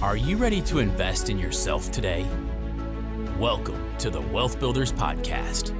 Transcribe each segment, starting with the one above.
Are you ready to invest in yourself today? Welcome to the WealthBuilders Podcast,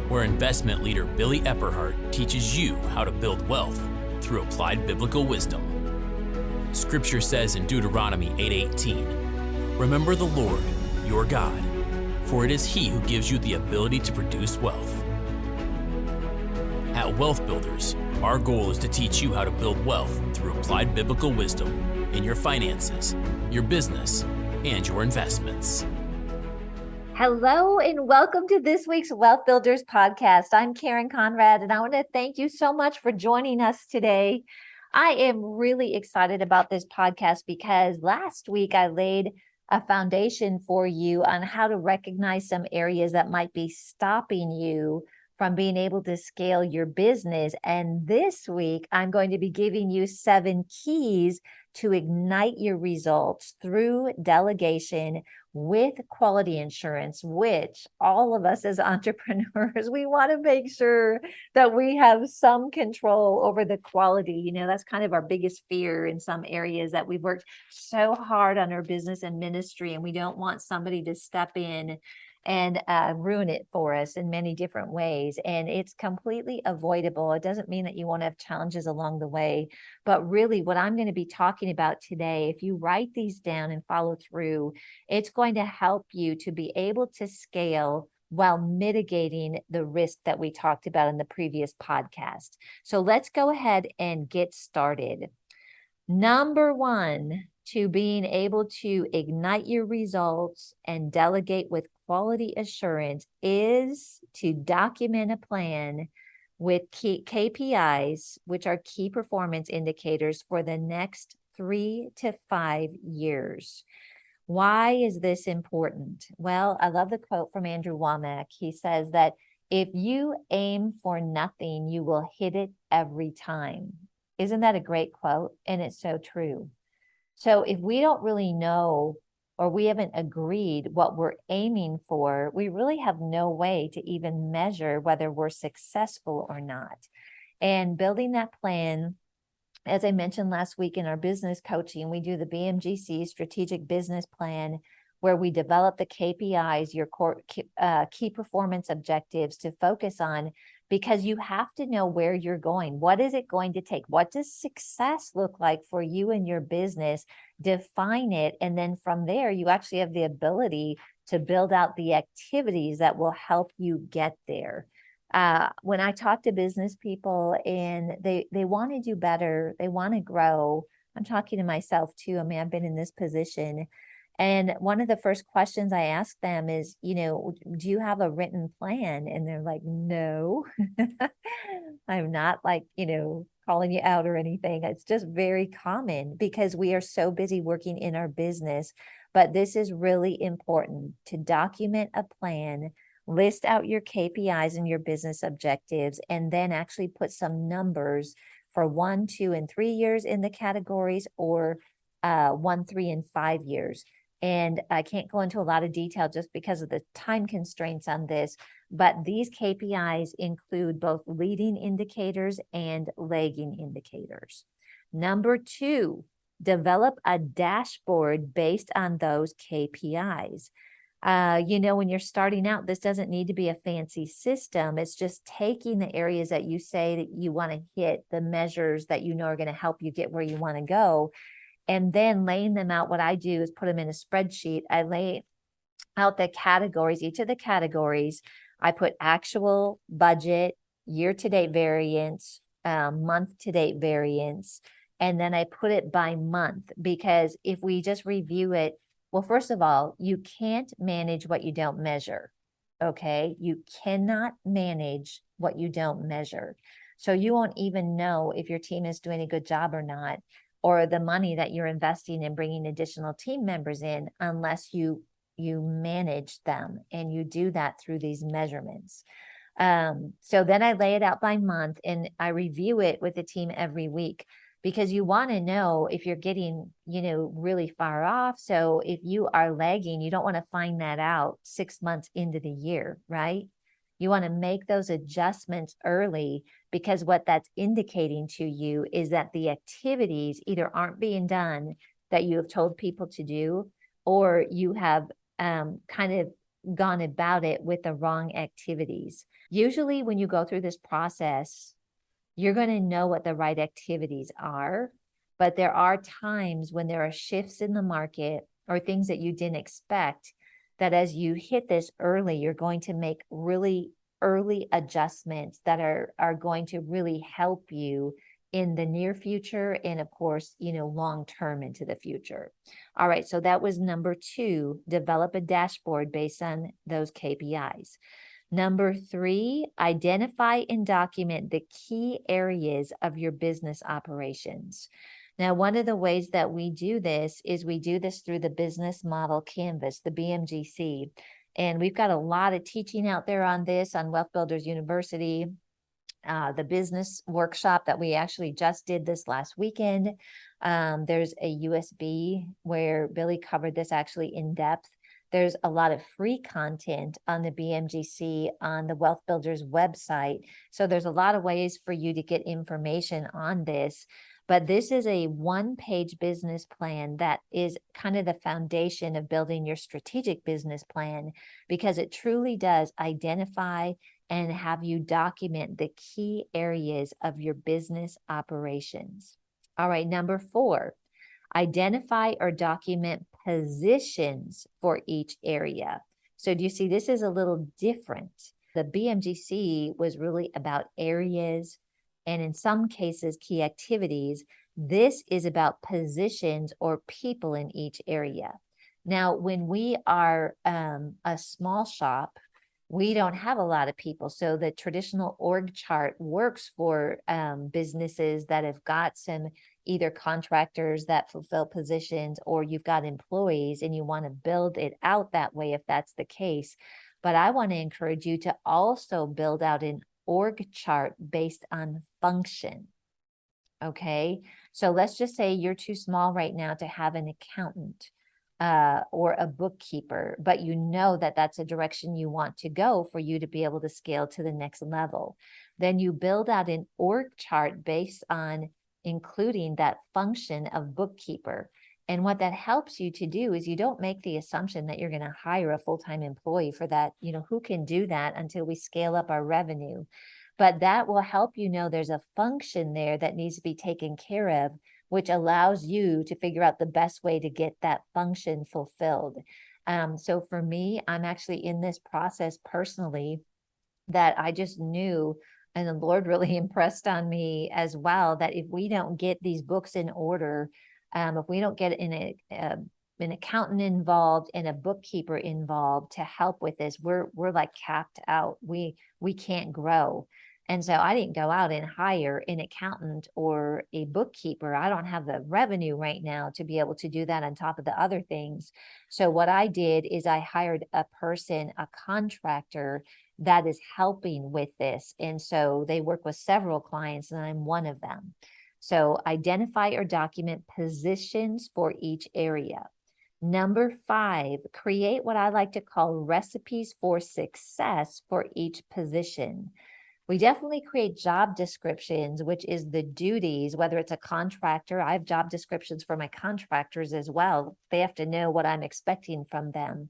where investment leader Billy Epperhart teaches you how to build wealth through applied biblical wisdom. Scripture says in Deuteronomy 8:18, "Remember the Lord, your God, for it is He who gives you the ability to produce wealth." At WealthBuilders, our goal is to teach you how to build wealth through applied biblical wisdom in your finances, your business, and your investments. Hello and welcome to this week's Wealth Builders Podcast. I'm Conrad, and I want to thank you so much for joining us today. I am really excited about this podcast because last week I laid a foundation for you on how to recognize some areas that might be stopping you from being able to scale your business. And this week, I'm going to be giving you 7 keys to ignite your results through delegation with quality insurance, which all of us as entrepreneurs, we want to make sure that we have some control over the quality. You know, that's kind of our biggest fear in some areas, that we've worked so hard on our business and ministry, and we don't want somebody to step in and ruin it for us in many different ways. And it's completely avoidable. It doesn't mean that you won't have challenges along the way, but really what I'm going to be talking about today, if you write these down and follow through, it's going to help you to be able to scale while mitigating the risk that we talked about in the previous podcast. So let's go ahead and get started. Number 1, to being able to ignite your results and delegate with quality assurance is to document a plan with key KPIs, which are key performance indicators for the next 3 to 5 years. Why is this important? Well, I love the quote from Andrew Wommack. He says that if you aim for nothing, you will hit it every time. Isn't that a great quote? And it's so true. So if we don't really know, or we haven't agreed what we're aiming for, we really have no way to even measure whether we're successful or not. And building that plan, as I mentioned last week in our business coaching, we do the BMGC strategic business plan, where we develop the KPIs, your core, key performance objectives to focus on, because you have to know where you're going. What is it going to take? What does success look like for you and your business? Define it. And then from there, you actually have the ability to build out the activities that will help you get there. When I talk to business people and they want to do better, they want to grow, I'm talking to myself too. I mean, I've been in this position. And one of the first questions I ask them is, do you have a written plan? And they're like, no, I'm not calling you out or anything. It's just very common because we are so busy working in our business. But this is really important to document a plan, list out your KPIs and your business objectives, and then actually put some numbers for 1, 2, and 3 years in the categories, or 1, 3, and 5 years. And I can't go into a lot of detail just because of the time constraints on this, but these KPIs include both leading indicators and lagging indicators. Number 2, develop a dashboard based on those KPIs. When you're starting out, this doesn't need to be a fancy system. It's just taking the areas that you say that you want to hit, the measures that you know are going to help you get where you want to go, and then laying them out. What I do is put them in a spreadsheet. I lay out the categories, each of the categories. I put actual, budget, year-to-date variance, month-to-date variance, and then I put it by month, because if we just review it, well, first of all, you can't manage what you don't measure, okay? You cannot manage what you don't measure. So you won't even know if your team is doing a good job or not, or the money that you're investing in bringing additional team members in, unless you manage them, and you do that through these measurements. So then I lay it out by month, and I review it with the team every week, because you want to know if you're getting, really far off. So if you are lagging, you don't want to find that out 6 months into the year, right? You want to make those adjustments early, because what that's indicating to you is that the activities either aren't being done that you have told people to do, or you have kind of gone about it with the wrong activities. Usually when you go through this process, you're going to know what the right activities are, but there are times when there are shifts in the market or things that you didn't expect, that as you hit this early, you're going to make really early adjustments that are going to really help you in the near future, and of course, long term into the future. All right, so that was number 2, develop a dashboard based on those KPIs. Number 3, identify and document the key areas of your business operations. Now, one of the ways that we do this is we do this through the business model canvas, the BMGC. And we've got a lot of teaching out there on this on Wealth Builders University. The business workshop that we actually just did this last weekend. There's a USB where Billy covered this actually in depth. There's a lot of free content on the BMGC on the Wealth Builders website. So there's a lot of ways for you to get information on this. But this is a one-page business plan that is kind of the foundation of building your strategic business plan, because it truly does identify and have you document the key areas of your business operations. All right, number 4, identify or document positions for each area. So do you see, this is a little different. The BMGC was really about areas, and in some cases, key activities. This is about positions or people in each area. Now, when we are a small shop, we don't have a lot of people. So the traditional org chart works for businesses that have got some either contractors that fulfill positions, or you've got employees and you want to build it out that way if that's the case. But I want to encourage you to also build out an org chart based on function. Okay, so let's just say you're too small right now to have an accountant or a bookkeeper, but you know that that's a direction you want to go for you to be able to scale to the next level. Then you build out an org chart based on including that function of bookkeeper. And what that helps you to do is you don't make the assumption that you're going to hire a full-time employee for that. Who can do that until we scale up our revenue? But that will help you know there's a function there that needs to be taken care of, which allows you to figure out the best way to get that function fulfilled. So for me, I'm actually in this process personally that I just knew, and the Lord really impressed on me as well, that if we don't get these books in order, if we don't get an accountant involved and a bookkeeper involved to help with this, we're like capped out. We can't grow. And so I didn't go out and hire an accountant or a bookkeeper. I don't have the revenue right now to be able to do that on top of the other things. So what I did is I hired a person, a contractor that is helping with this. And so they work with several clients, and I'm one of them. So identify or document positions for each area. Number 5, create what I like to call recipes for success for each position. We definitely create job descriptions, which is the duties, whether it's a contractor. I have job descriptions for my contractors as well. They have to know what I'm expecting from them.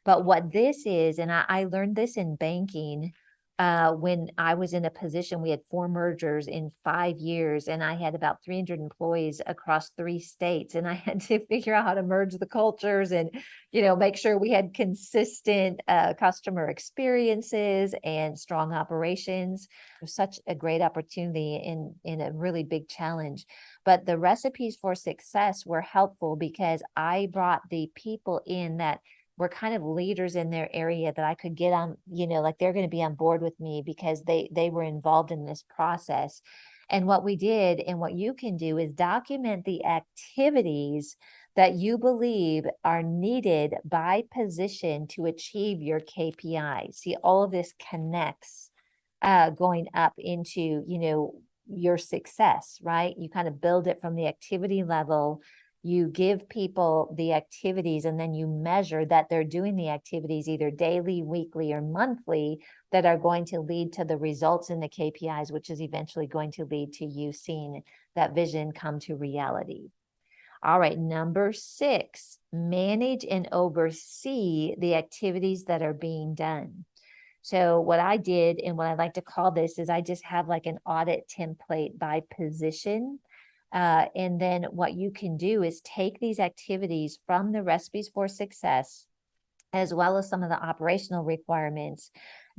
But what this is, and I learned this in banking when I was in a position, we had 4 mergers in 5 years, and I had about 300 employees across 3 states, and I had to figure out how to merge the cultures and, make sure we had consistent customer experiences and strong operations. It was such a great opportunity in a really big challenge. But the recipes for success were helpful because I brought the people in that were kind of leaders in their area that I could get on, like they're going to be on board with me because they were involved in this process. And what we did, and what you can do, is document the activities that you believe are needed by position to achieve your KPI. See, all of this connects going up into, your success, right? You kind of build it from the activity level You give people the activities and then you measure that they're doing the activities either daily, weekly, or monthly that are going to lead to the results in the KPIs, which is eventually going to lead to you seeing that vision come to reality. All right, number 6, manage and oversee the activities that are being done. So what I did, and what I like to call this, is I just have like an audit template by position. And then what you can do is take these activities from the recipes for success, as well as some of the operational requirements,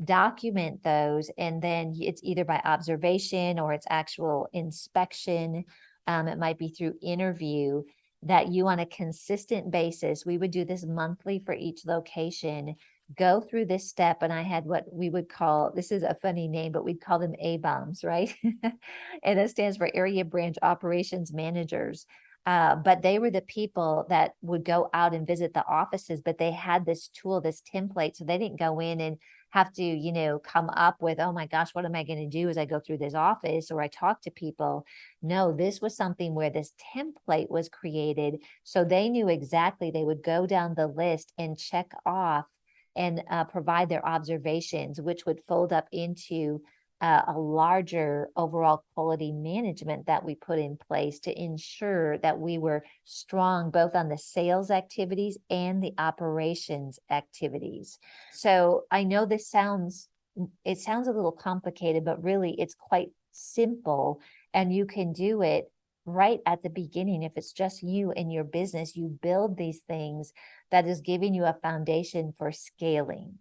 document those, and then it's either by observation or it's actual inspection. It might be through interview, that you on a consistent basis, we would do this monthly for each location, go through this step. And I had what we would call, this is a funny name, but we'd call them A-bombs, right? And it stands for Area Branch Operations Managers. But they were the people that would go out and visit the offices, but they had this tool, this template. So they didn't go in and have to, come up with, oh my gosh, what am I going to do as I go through this office or I talk to people? No, this was something where this template was created. So they knew exactly, they would go down the list and check off and provide their observations, which would fold up into a larger overall quality management that we put in place to ensure that we were strong both on the sales activities and the operations activities. So I know it sounds a little complicated, but really it's quite simple, and you can do it right at the beginning. If it's just you and your business, you build these things that is giving you a foundation for scaling.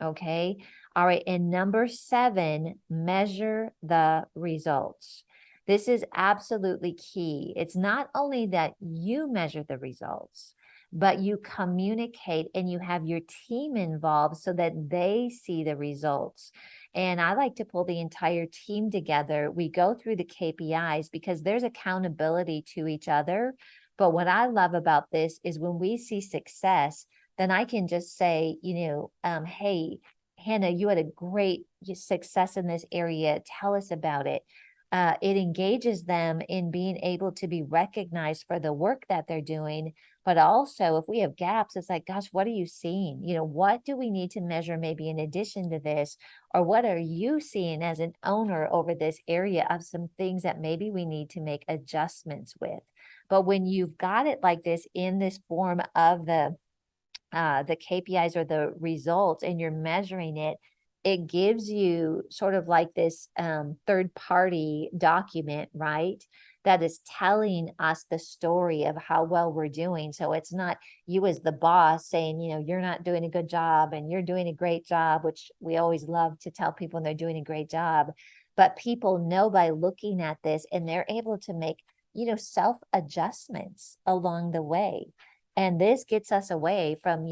Okay. All right. And number 7, measure the results. This is absolutely key. It's not only that you measure the results, but you communicate and you have your team involved so that they see the results. And I like to pull the entire team together. We go through the KPIs because there's accountability to each other. But what I love about this is when we see success, then I can just say, hey, Hannah, you had a great success in this area. Tell us about it. It engages them in being able to be recognized for the work that they're doing. But also, if we have gaps, it's like, gosh, what are you seeing? What do we need to measure maybe in addition to this? Or what are you seeing as an owner over this area of some things that maybe we need to make adjustments with? But when you've got it like this in this form of the KPIs or the results, and you're measuring it, it gives you sort of like this third party document, right? That is telling us the story of how well we're doing. So it's not you as the boss saying, you're not doing a good job and you're doing a great job, which we always love to tell people when they're doing a great job. But people know by looking at this, and they're able to make, self adjustments along the way. And this gets us away from,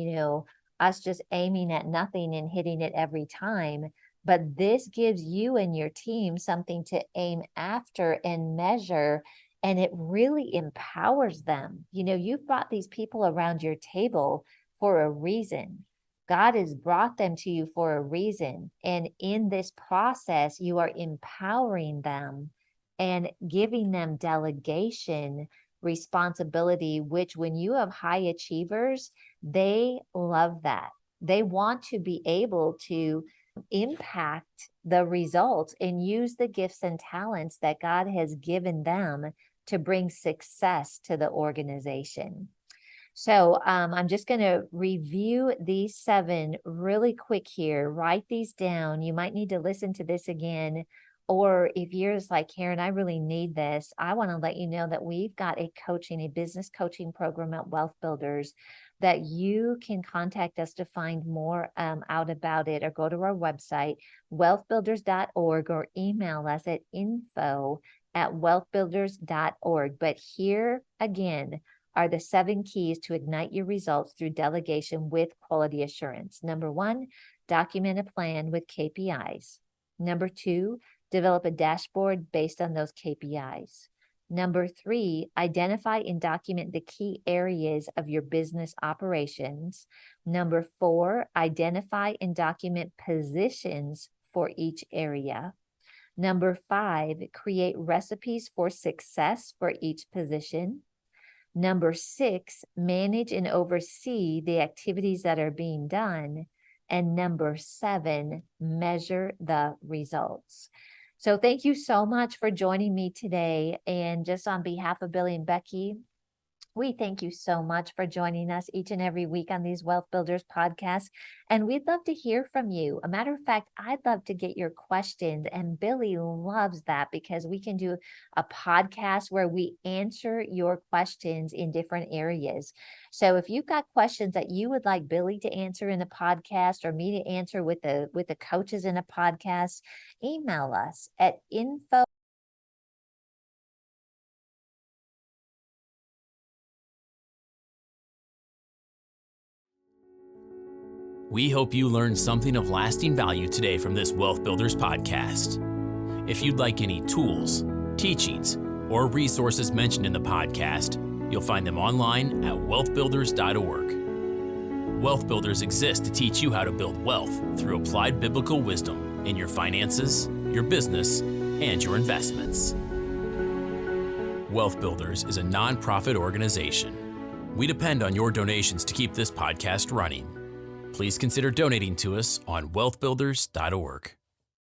us just aiming at nothing and hitting it every time. But this gives you and your team something to aim after and measure. And it really empowers them. You've brought these people around your table for a reason. God has brought them to you for a reason. And in this process, you are empowering them and giving them delegation responsibility, which when you have high achievers, they love that. They want to be able to impact the results and use the gifts and talents that God has given them to bring success to the organization. So I'm just going to review these 7 really quick here. Write these down. You might need to listen to this again. Or if you're just like, Karen, I really need this, I want to let you know that we've got a business coaching program at Wealth Builders that you can contact us to find more out about it, or go to our website, wealthbuilders.org, or email us at info@wealthbuilders.org. But here again are the 7 keys to ignite your results through delegation with quality assurance. Number 1, document a plan with KPIs. Number 2, develop a dashboard based on those KPIs. Number 3, identify and document the key areas of your business operations. Number 4, identify and document positions for each area. Number 5, create recipes for success for each position. Number 6, manage and oversee the activities that are being done. And number 7, measure the results. So thank you so much for joining me today. And just on behalf of Billy and Becky, we thank you so much for joining us each and every week on these Wealth Builders podcasts. And we'd love to hear from you. A matter of fact, I'd love to get your questions. And Billy loves that because we can do a podcast where we answer your questions in different areas. So if you've got questions that you would like Billy to answer in a podcast or me to answer with the coaches in a podcast, email us at info. We hope you learned something of lasting value today from this Wealth Builders podcast. If you'd like any tools, teachings, or resources mentioned in the podcast, you'll find them online at wealthbuilders.org. Wealth Builders exists to teach you how to build wealth through applied biblical wisdom in your finances, your business, and your investments. Wealth Builders is a nonprofit organization. We depend on your donations to keep this podcast running. Please consider donating to us on wealthbuilders.org.